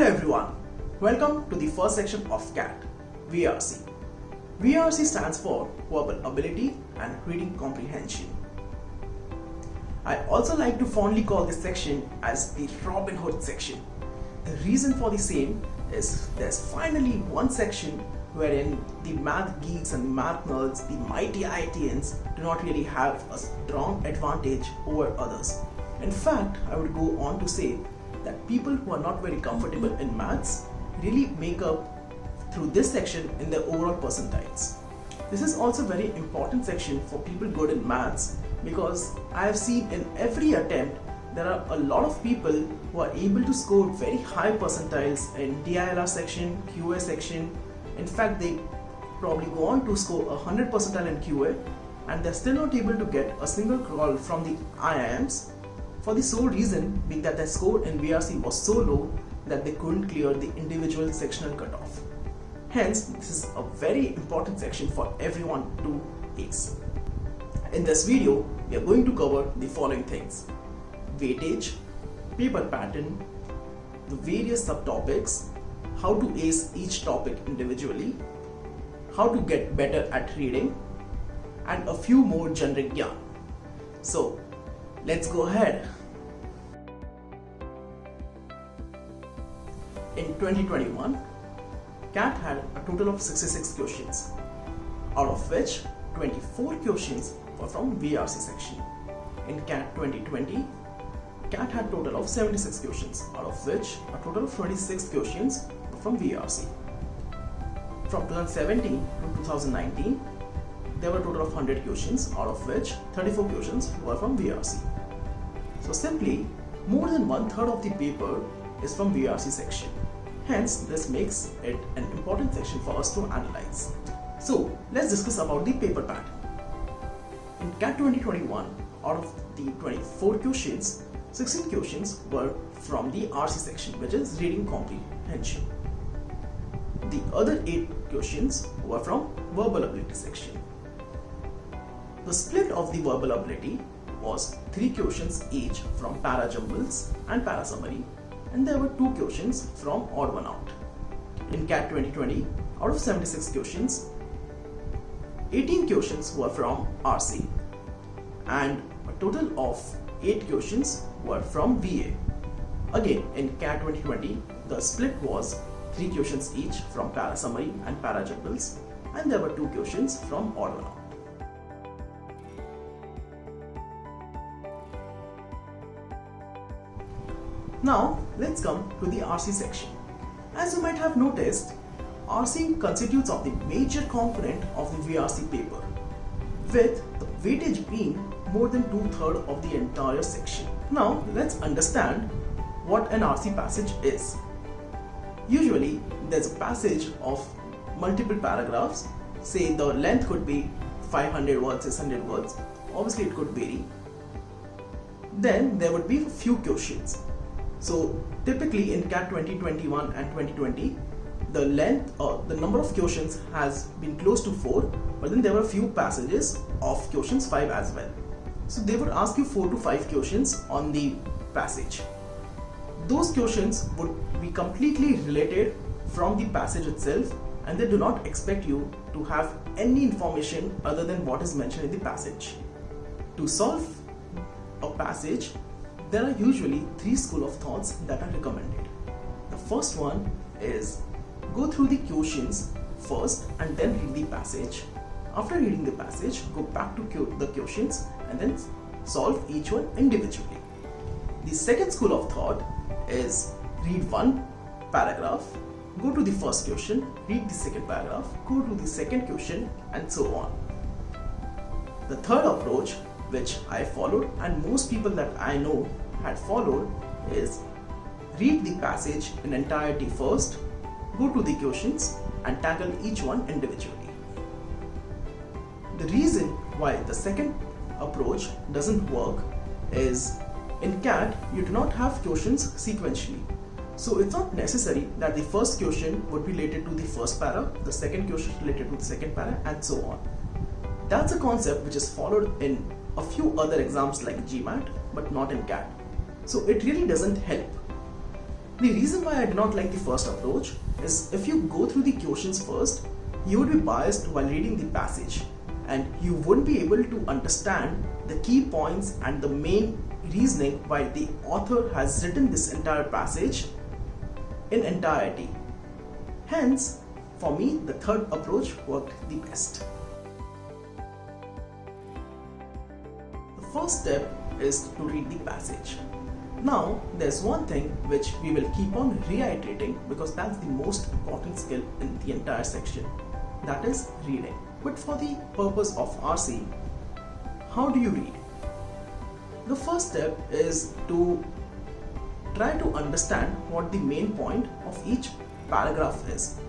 Hello everyone, welcome to the first section of CAT, VARC. VARC stands for Verbal Ability and Reading Comprehension. I also like to fondly call this section as the Robin Hood section. The reason for the same is there's finally one section wherein the math geeks and math nerds, the mighty IITians, do not really have a strong advantage over others. In fact, I would go on to say that people who are not very comfortable in maths really make up through this section in their overall percentiles. This is also a very important section for people good in maths because I have seen in every attempt there are a lot of people who are able to score very high percentiles in DILR section, QA section. In fact, they probably go on to score 100 percentile in QA and they're still not able to get a single call from the IIMs, for the sole reason being that their score in VARC was so low that they couldn't clear the individual sectional cutoff. Hence, this is a very important section for everyone to ace. In this video, we are going to cover the following things: weightage, paper pattern, the various subtopics, how to ace each topic individually, how to get better at reading, and a few more generic yarn. So, let's go ahead. In 2021, CAT had a total of 66 questions, out of which 24 questions were from VARC section. In CAT 2020, CAT had a total of 76 questions, out of which a total of 26 questions were from VARC. From 2017 to 2019, there were a total of 100 questions, out of which 34 questions were from VARC. So simply, more than 1/3 of the paper is from VARC section. Hence, this makes it an important section for us to analyze. So, let's discuss about the paper pattern. In CAT 2021, out of the 24 questions, 16 questions were from the RC section, which is Reading Comprehension. The other 8 questions were from Verbal Ability section. The split of the Verbal Ability was 3 questions each from para jumbles and para summary, and there were 2 questions from odd one out. In CAT 2020, out of 76 questions, 18 questions were from RC and a total of 8 questions were from VA. Again, in CAT 2020, the split was 3 questions each from para summary and para jumbles, and there were 2 questions from odd one out. Now, let's come to the RC section. As you might have noticed, RC constitutes of the major component of the VARC paper, with the weightage being more than 2/3 of the entire section. Now, let's understand what an RC passage is. Usually, there's a passage of multiple paragraphs. Say the length could be 500 words, 600 words. Obviously, it could vary. Then there would be a few questions. So typically in CAT 2021 and 2020, the length or the number of questions has been close to 4, but then there were a few passages of questions 5 as well. So they would ask you 4 to 5 questions on the passage. Those questions would be completely related from the passage itself, and they do not expect you to have any information other than what is mentioned in the passage. To solve a passage, there are usually 3 schools of thoughts that are recommended. The first one is go through the questions first and then read the passage. After reading the passage, go back to the questions and then solve each one individually. The second school of thought is read one paragraph, go to the first question, read the second paragraph, go to the second question, and so on. The third approach, which I followed and most people that I know had followed, is read the passage in entirety first, go to the questions and tackle each one individually. The reason why the second approach doesn't work is in CAT you do not have questions sequentially. So it's not necessary that the first question would be related to the first para, the second question related to the second para, and so on. That's a concept which is followed in a few other exams like GMAT, but not in CAT. So it really doesn't help. The reason why I did not like the first approach is if you go through the questions first, you would be biased while reading the passage and you wouldn't be able to understand the key points and the main reasoning why the author has written this entire passage in entirety. Hence, for me, the third approach worked the best. The first step is to read the passage. Now, there's one thing which we will keep on reiterating because that's the most important skill in the entire section. That is reading. But for the purpose of RC, how do you read? The first step is to try to understand what the main point of each paragraph is.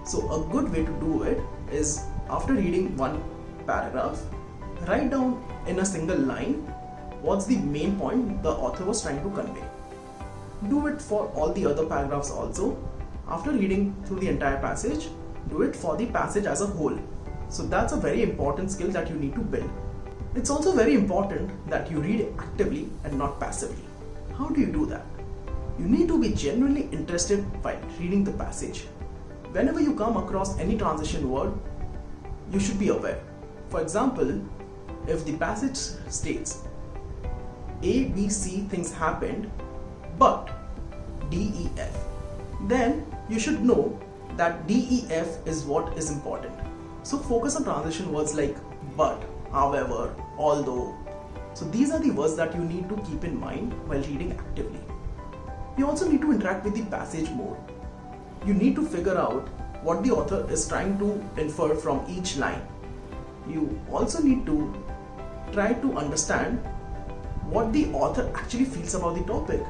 So a good way to do it is, after reading one paragraph, write down in a single line what's the main point the author was trying to convey. Do it for all the other paragraphs also. After reading through the entire passage, do it for the passage as a whole. So that's a very important skill that you need to build. It's also very important that you read actively and not passively. How do you do that? You need to be genuinely interested while reading the passage. Whenever you come across any transition word, you should be aware. For example, if the passage states A, B, C things happened, but D, E, F, then you should know that D, E, F is what is important. So focus on transition words like but, however, although. So these are the words that you need to keep in mind while reading actively. You also need to interact with the passage more. You need to figure out what the author is trying to infer from each line. You also need to try to understand what the author actually feels about the topic.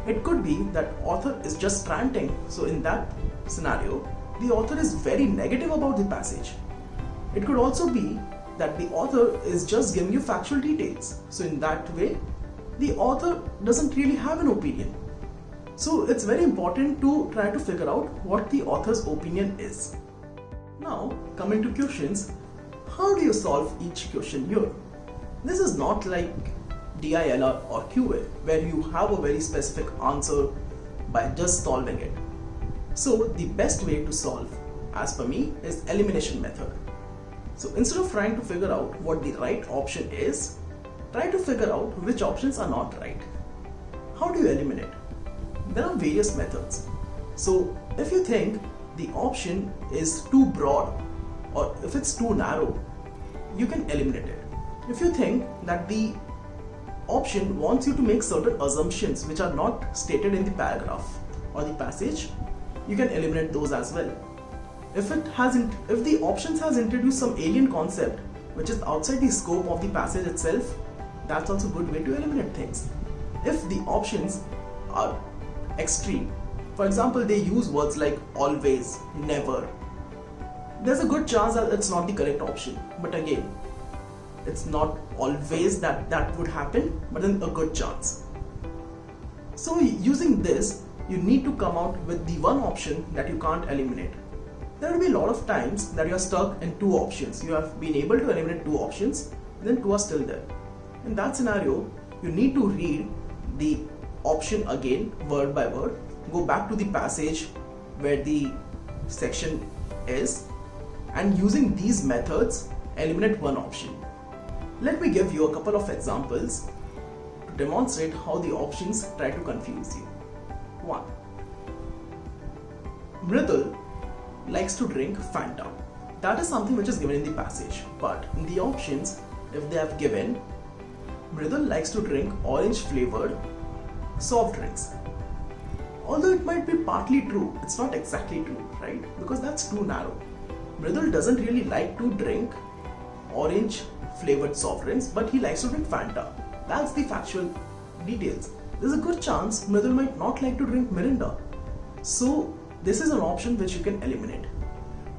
It could be that author is just ranting, so in that scenario, the author is very negative about the passage. It could also be that the author is just giving you factual details, so in that way, the author doesn't really have an opinion. So it's very important to try to figure out what the author's opinion is. Now, coming to questions, how do you solve each question here? This is not like DILR or QA where you have a very specific answer by just solving it. So the best way to solve, as per me, is elimination method. So instead of trying to figure out what the right option is, try to figure out which options are not right. How do you eliminate? There are various methods. So if you think the option is too broad or if it's too narrow, you can eliminate it. If you think that the option wants you to make certain assumptions which are not stated in the paragraph or the passage, you can eliminate those as well. If the options has introduced some alien concept which is outside the scope of the passage itself, that's also a good way to eliminate things. If the options are extreme, for example, they use words like always, never, there's a good chance that it's not the correct option. But again, it's not always that would happen, but then a good chance. So using this, you need to come out with the one option that you can't eliminate. There will be a lot of times that you are stuck in two options. You have been able to eliminate two options, then two are still there. In that scenario, you need to read the option again, word by word, go back to the passage where the section is, and using these methods, eliminate one option. Let me give you a couple of examples to demonstrate how the options try to confuse you. 1. Mridul likes to drink Fanta. That is something which is given in the passage, but in the options, if they have given Mridul likes to drink orange flavored soft drinks. Although it might be partly true, it's not exactly true, right? Because that's too narrow. Mridul doesn't really like to drink orange flavored soft drinks, but he likes to drink Fanta. That's the factual details. There's a good chance Mridul might not like to drink Mirinda. So this is an option which you can eliminate.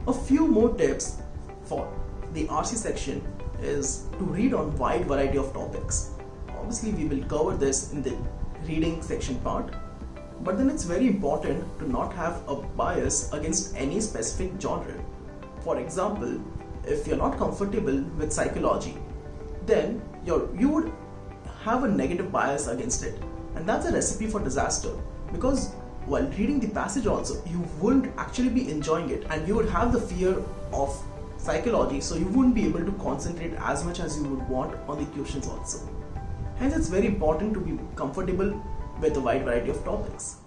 A few more tips for the RC section is to read on wide variety of topics. Obviously we will cover this in the reading section part, but then it's very important to not have a bias against any specific genre. For example, if you're not comfortable with psychology, then you would have a negative bias against it, and that's a recipe for disaster, because while reading the passage also, you wouldn't actually be enjoying it, and you would have the fear of psychology, so you wouldn't be able to concentrate as much as you would want on the questions also. Hence, it's very important to be comfortable with a wide variety of topics.